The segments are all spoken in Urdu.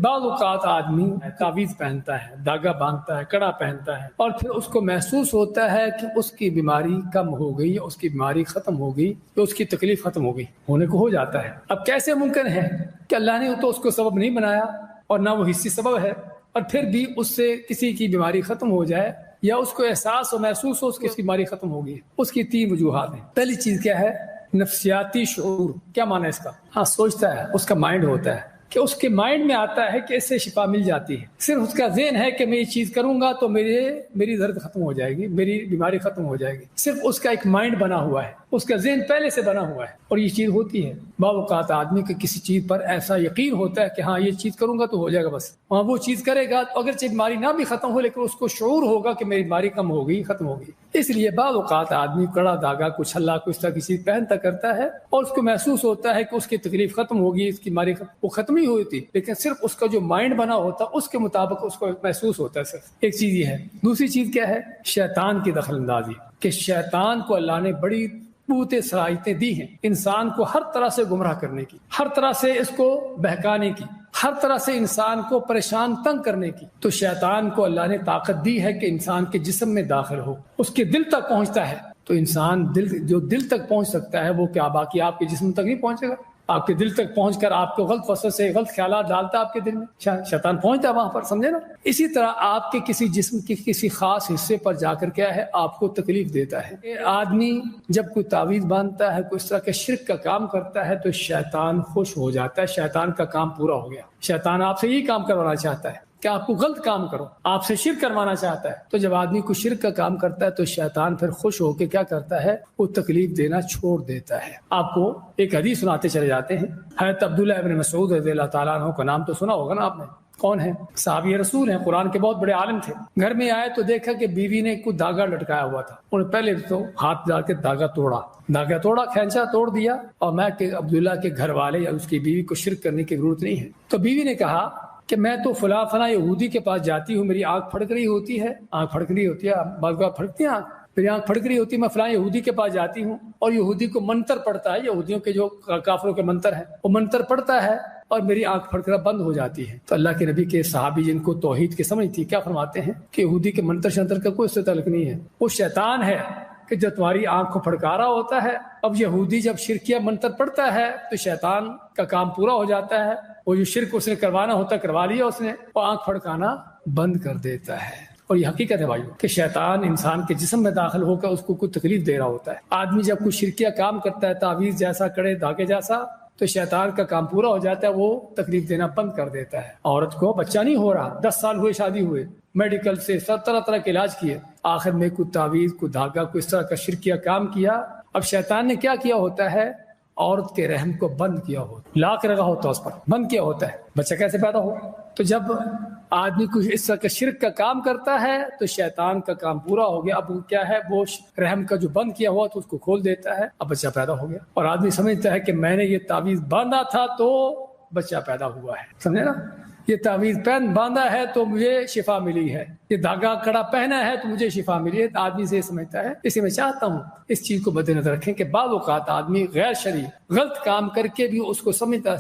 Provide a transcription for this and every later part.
بعض اوقات آدمی تعویذ پہنتا ہے، دھاگا باندھتا ہے، کڑا پہنتا ہے، اور پھر اس کو محسوس ہوتا ہے کہ اس کی بیماری کم ہو گئی، اس کی بیماری ختم ہو گئی، تو اس کی تکلیف ختم ہو گئی، ہونے کو ہو جاتا ہے۔ اب کیسے ممکن ہے کہ اللہ نے تو اس کو سبب نہیں بنایا اور نہ وہ حصی سبب ہے، اور پھر بھی اس سے کسی کی بیماری ختم ہو جائے یا اس کو احساس و محسوس ہو اس کی بیماری ختم ہو گئی؟ اس کی 3 وجوہات ہیں۔ پہلی چیز کیا ہے؟ نفسیاتی شعور۔ کیا معنی ہے اس کا؟ ہاں، سوچتا ہے، اس کا مائنڈ ہوتا ہے کہ اس کے مائنڈ میں آتا ہے کہ اس سے شفا مل جاتی ہے۔ صرف اس کا ذہن ہے کہ میں یہ چیز کروں گا تو میری درد ختم ہو جائے گی، میری بیماری ختم ہو جائے گی۔ صرف اس کا ایک مائنڈ بنا ہوا ہے، اس کا ذہن پہلے سے بنا ہوا ہے، اور یہ چیز ہوتی ہے۔ بعض اوقات آدمی کے کسی چیز پر ایسا یقین ہوتا ہے کہ ہاں یہ چیز کروں گا تو ہو جائے گا، بس وہاں وہ چیز کرے گا، اگرچہ بیماری نہ بھی ختم ہو لیکن اس کو شعور ہوگا کہ میری بیماری کم ہو گئی، ختم ہو گئی۔ اس لیے بعض اوقات آدمی کڑا دھاگا، کچھ اللہ کو اس طرح کی چیز پہنتا کرتا ہے اور اس کو محسوس ہوتا ہے کہ اس کی تکلیف ختم ہوگی، اس کی بیماری وہ ختم ہی ہوئی تھی، لیکن صرف اس کا جو مائنڈ بنا ہوتا ہے اس کے مطابق اس کو محسوس ہوتا ہے۔ صرف ایک چیز یہ ہے۔ دوسری چیز کیا ہے؟ شیطان کی دخل اندازی، کہ شیطان کو اللہ نے بڑی قوت صلاحیتیں دی ہیں انسان کو ہر طرح سے گمراہ کرنے کی، ہر طرح سے اس کو بہکانے کی، ہر طرح سے انسان کو پریشان تنگ کرنے کی۔ تو شیطان کو اللہ نے طاقت دی ہے کہ انسان کے جسم میں داخل ہو، اس کے دل تک پہنچتا ہے۔ تو انسان جو دل تک پہنچ سکتا ہے وہ کیا باقی آپ کے جسم تک نہیں پہنچے گا؟ آپ کے دل تک پہنچ کر آپ کو غلط وسوسے، غلط خیالات ڈالتا ہے آپ کے دل میں، شیطان پہنچتا ہے وہاں پر، سمجھے نا؟ اسی طرح آپ کے کسی جسم کے کسی خاص حصے پر جا کر کیا ہے، آپ کو تکلیف دیتا ہے۔ یہ آدمی جب کوئی تعویذ باندھتا ہے، کوئی اس طرح کے شرک کا کام کرتا ہے تو شیطان خوش ہو جاتا ہے، شیطان کا کام پورا ہو گیا۔ شیطان آپ سے یہی کام کروانا چاہتا ہے کہ آپ کو غلط کام کرو، آپ سے شرک کروانا چاہتا ہے۔ تو جب آدمی کو شرک کا کام کرتا ہے تو شیطان پھر خوش ہو کے کیا کرتا ہے؟ وہ تکلیف دینا چھوڑ دیتا ہے۔ آپ کو ایک حدیث سناتے چلے جاتے ہیں۔ حضرت عبداللہ ابن مسعود رضی اللہ تعالیٰ عنہ کا نام تو سنا ہوگا نا آپ نے؟ کون ہے؟ صحابی رسول ہیں، قرآن کے بہت بڑے عالم تھے۔ گھر میں آئے تو دیکھا کہ بیوی نے کوئی دھاگا لٹکایا ہوا تھا، انہوں نے پہلے تو ہاتھ ڈال کے دھاگا توڑا، کھینچا، توڑ دیا، اور میں کہ عبداللہ کے گھر والے یا اس کی بیوی کو شرک کرنے کی ضرورت نہیں ہے۔ تو بیوی نے کہا کہ میں تو فلاں یہودی کے پاس جاتی ہوں، میری آنکھ پھڑک رہی ہوتی ہے، بعض بار پھڑکتی ہے آنکھ، میری آنکھ پھڑک رہی ہوتی ہے، میں فلاں یہودی کے پاس جاتی ہوں اور یہودی کو منتر پڑتا ہے، یہودیوں کے جو کافروں کے منتر ہیں وہ منتر پڑتا ہے اور میری آنکھ پھڑکنا بند ہو جاتی ہے۔ تو اللہ کے نبی کے صحابی جن کو توحید کی سمجھ تھی کیا فرماتے ہیں کہ یہودی کے منتر شنتر کا کوئی اس سے تعلق نہیں ہے، وہ شیطان ہے کہ جو تمہاری آنکھ کو پھڑکا رہا ہوتا ہے۔ اب یہودی جب شرکیہ منتر پڑتا ہے تو شیطان کا کام پورا ہو جاتا ہے، وہ جو شرک اس نے کروانا ہوتا کروا لیا اس نے، وہ آنکھ پھڑکانا بند کر دیتا ہے۔ اور یہ حقیقت ہے بھائیو کہ شیطان انسان کے جسم میں داخل ہو کر اس کو کوئی تکلیف دے رہا ہوتا ہے۔ آدمی جب کوئی شرکیہ کام کرتا ہے، تعویذ جیسا، کڑے دھاگے جیسا، تو شیطان کا کام پورا ہو جاتا ہے، وہ تکلیف دینا بند کر دیتا ہے۔ عورت کو بچہ نہیں ہو رہا، 10 سال ہوئے شادی ہوئے، میڈیکل سے طرح طرح کے علاج کیے، آخر میں کوئی تعویذ، کوئی دھاگا، کوئی اس طرح کا شرکیہ کام کیا۔ اب شیطان نے کیا کیا ہوتا ہے؟ عورت کے رحم کو بند کیا ہوتا، لاک لگا ہوتا، اس پر بند کیا ہوتا ہے، بچہ کیسے پیدا ہو؟ تو جب آدمی کو اس طرح کا شرک کا کام کرتا ہے تو شیطان کا کام پورا ہو گیا۔ اب کیا ہے؟ وہ رحم کا جو بند کیا ہوا تو اس کو کھول دیتا ہے، اب بچہ پیدا ہو گیا، اور آدمی سمجھتا ہے کہ میں نے یہ تعویذ باندھا تھا تو بچہ پیدا ہوا ہے، سمجھے نا؟ یہ تعویذ باندھا ہے تو مجھے شفا ملی ہے، یہ دھاگا کڑا پہنا ہے تو مجھے شفا ملی ہے۔ آدمی سے سمجھتا ہے۔ اس لیے میں چاہتا ہوں اس چیز کو مد نظر رکھیں کہ بعض اوقات آدمی غیر شرعی غلط کام کر کے بھی اس کو سمجھتا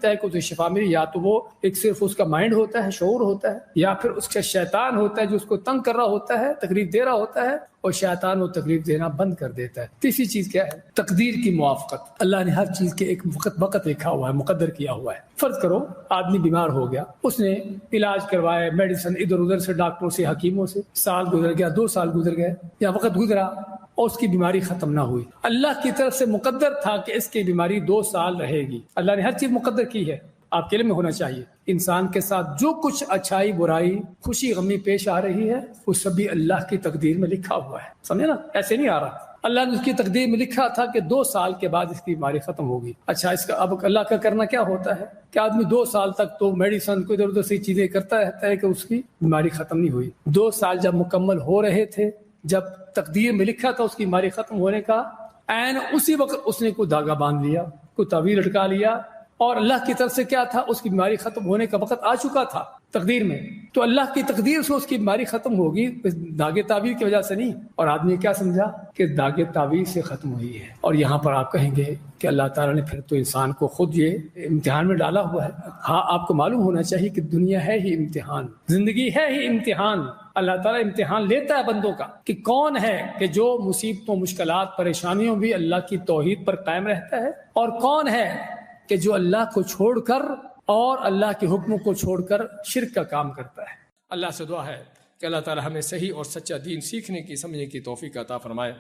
ہے کہ اسے شفا ملی، یا تو وہ ایک صرف اس کا مائنڈ ہوتا ہے، شعور ہوتا ہے، یا پھر اس کا شیطان ہوتا ہے جو اس کو تنگ کر رہا ہوتا ہے، تکلیف دے رہا ہوتا ہے، اور شیطان وہ تکلیف دینا بند کر دیتا ہے۔ تیسری چیز کیا ہے؟ تقدیر کی موافقت۔ اللہ نے ہر چیز کے ایک وقت لکھا ہوا ہے، مقدر کیا ہوا ہے۔ فرض کرو آدمی بیمار ہو گیا، اس نے علاج کروایا، میڈیسن ادھر ادھر سے، ڈاکٹروں سے، حکیموں سے، سال گزر گیا، 2 سال گزر گئے، یا وقت گزرا اور اس کی بیماری ختم نہ ہوئی۔ اللہ کی طرف سے مقدر تھا کہ اس کی بیماری 2 سال رہے گی۔ اللہ نے ہر چیز مقدر کی ہے۔ آپ کے علم میں ہونا چاہیے انسان کے ساتھ جو کچھ اچھائی برائی خوشی غمی پیش آ رہی ہے وہ سبھی اللہ کی تقدیر میں لکھا ہوا ہے، سمجھے نا؟ ایسے نہیں آ رہا، اللہ نے اس کی تقدیر میں لکھا تھا کہ 2 سال کے بعد اس کی بیماری ختم ہوگی۔ اچھا، اس کا اب اللہ کا کرنا کیا ہوتا ہے کہ آدمی 2 سال تک تو میڈیسن کو ادھر ادھر سے چیزیں کرتا رہتا ہے کہ اس کی بیماری ختم نہیں ہوئی۔ 2 سال جب مکمل ہو رہے تھے، جب تقدیر میں لکھا تھا اس کی بیماری ختم ہونے کا، عین اسی وقت اس نے کوئی دھاگا باندھ لیا، کوئی تعویذ لٹکا لیا، اور اللہ کی طرف سے کیا تھا؟ اس کی بیماری ختم ہونے کا وقت آ چکا تھا، تقدیر میں، تو اللہ کی تقدیر سے اس کی بیماری ختم ہوگی، داغ تعویذ کی وجہ سے نہیں۔ اور آدمی کیا سمجھا کہ داغ تعویذ سے ختم ہوئی ہے، اور یہاں پر آپ کہیں گے کہ اللہ تعالیٰ نے پھر تو انسان کو خود یہ امتحان میں ڈالا ہوا ہے۔ ہاں، آپ کو معلوم ہونا چاہیے کہ دنیا ہے ہی امتحان، زندگی ہے ہی امتحان۔ اللہ تعالیٰ امتحان لیتا ہے بندوں کا کہ کون ہے کہ جو مصیبتوں، مشکلات، پریشانیوں بھی اللہ کی توحید پر قائم رہتا ہے، اور کون ہے کہ جو اللہ کو چھوڑ کر اور اللہ کے حکموں کو چھوڑ کر شرک کا کام کرتا ہے۔ اللہ سے دعا ہے کہ اللہ تعالیٰ ہمیں صحیح اور سچا دین سیکھنے کی، سمجھنے کی توفیق عطا فرمائے۔